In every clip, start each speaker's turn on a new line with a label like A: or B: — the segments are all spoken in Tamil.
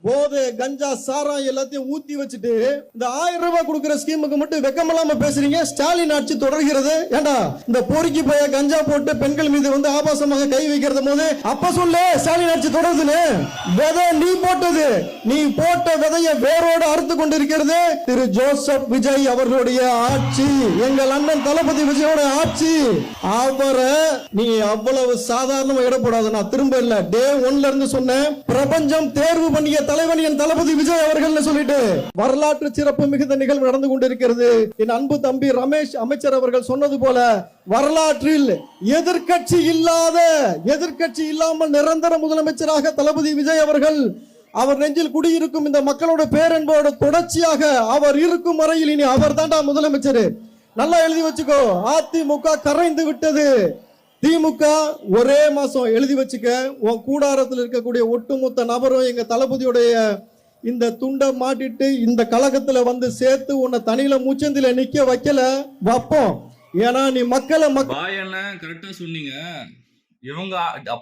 A: போதை கஞ்சா சாராயம் எல்லாத்தையும் ஊத்தி வச்சுட்டு இந்த 1000 ரூபாய் கொடுக்கிற ஸ்கீமுக்கு மட்டும் வெக்கமில்லாம பேசுறீங்க. ஸ்டாலின் ஆட்சி தொடர்கிறது. ஏண்டா இந்த பொறுக்கி போய கஞ்சா போட்டு பெண்கள் மீது வந்து ஆபாசமாக கை வைக்கிறது போது அப்ப சொல்லு ஸ்டாலின் ஆட்சி தொடருதுன்னு. விதை நீ போட்டது, நீ போட்ட விதைய வேரோடு அறுத்து கொண்டிருக்கிறது திரு ஜோசப் விஜய் அவர்களுடைய ஆட்சி, எங்கள் அண்ணன் தளபதி விஜயோட ஆட்சி. அவரை நீ அவ்வளவு சாதாரணமா இடப்படாது. நான் திரும்ப இல்ல, டே 1ல இருந்து சொன்னேன், பிரபஞ்சம் தேர்வு பண்ணிய தலைவன் என் தளபதி விஜய் அவர்கள் சொல்லிட்டு வரலாற்று சிறப்பு மிகுந்த நிகழ்வு நடந்து கொண்டிருக்கிறது. என் அன்பு தம்பி ரமேஷ் அமைச்சர் அவர்கள் சொன்னது போல வரலாற்றில் எதிர்க்கட்சி இல்லாமல் நிரந்தர முதலமைச்சராக தளபதி விஜய் அவர்கள் அவர் நெஞ்சில் குடியிருக்கும் இந்த மக்களோட பேரன்போட தொடர்ச்சியாக அவர் இருக்கும் வரையில் இனி அவர் தாண்டா முதலமைச்சர். நல்லா எழுதி வச்சுக்கோ. அதிமுக கரைந்து விட்டது. திமுக ஒரே மாசம் எழுதி வச்சுக்க. உன் கூடாரத்தில் இருக்கக்கூடிய ஒட்டுமொத்த நபரும் எங்க தளபதியுடைய இந்த துண்டை மாட்டிட்டு இந்த கழகத்துல வந்து சேர்த்து உன்னை தனியில மூச்சந்தில நிக்க வைக்கல வைப்போம். ஏன்னா நீ மக்களை
B: கரெக்டா சொன்னீங்க. இவங்க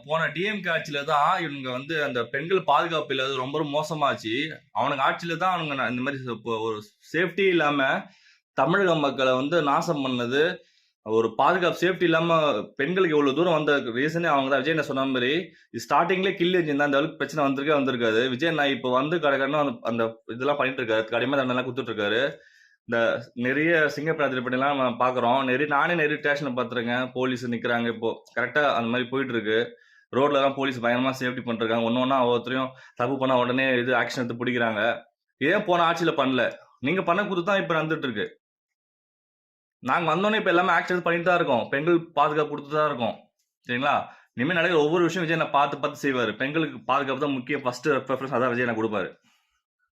B: போன டிஎம்கே ஆட்சியில தான் இவங்க வந்து அந்த பெண்கள் பாதுகாப்பு இல்லாத ரொம்ப மோசமாச்சு. அவனுக்கு ஆட்சியில தான் அவனுங்க இந்த மாதிரி ஒரு சேஃப்டி இல்லாம தமிழக மக்களை வந்து நாசம் பண்ணது. ஒரு பாதுகாப்பு சேஃப்டி இல்லாம பெண்களுக்கு இவ்வளவு தூரம் வந்த ரீசனே அவங்க தான். விஜய் நான் சொன்ன மாதிரி ஸ்டார்டிங்லேயே கில் என்ஜின் தான், அந்த அளவுக்கு பிரச்சனை வந்திருக்காது. விஜய் நான் இப்போ வந்து கடைக்கணும் அந்த இதெல்லாம் பண்ணிட்டு இருக்காரு, கடிமை தண்டெல்லாம் கொடுத்துட்டு இருக்காரு. இந்த நிறைய சிங்கப்பராத்திரி பட்டியெல்லாம் நம்ம பாக்குறோம். நானே நிறைய ஸ்டேஷன்ல பாத்துருக்கேன், போலீஸ் நிக்கிறாங்க. இப்போ கரெக்டா அந்த மாதிரி போயிட்டு இருக்கு. ரோட்ல எல்லாம் போலீஸ் பயங்கரமா சேஃப்டி பண்ணிருக்காங்க. ஒன்னொன்னா ஒவ்வொருத்தரையும் தப்பு பண்ணா உடனே இது ஆக்ஷன் எடுத்து பிடிக்கிறாங்க. ஏன் போன ஆட்சியில பண்ணல? நீங்க பண்ண கொடுத்து தான் இப்ப நடந்துட்டு இருக்கு. நாங்க வந்தோன்னே இப்ப எல்லாமே ஆக்ஷன் பண்ணிட்டு தான் இருக்கோம். பெண்கள் பாதுகாப்பு கொடுத்து தான் இருக்கோம். சரிங்களா? இனிமேல் நடக்கிற ஒவ்வொரு விஷயம் விஜய் நான் பார்த்து செய்வாரு. பெண்களுக்கு பாதுகாப்பு தான் முக்கிய ஃபர்ஸ்ட் ப்ரிஃபரன்ஸ், அதான் விஜய் நான் கொடுப்பாரு.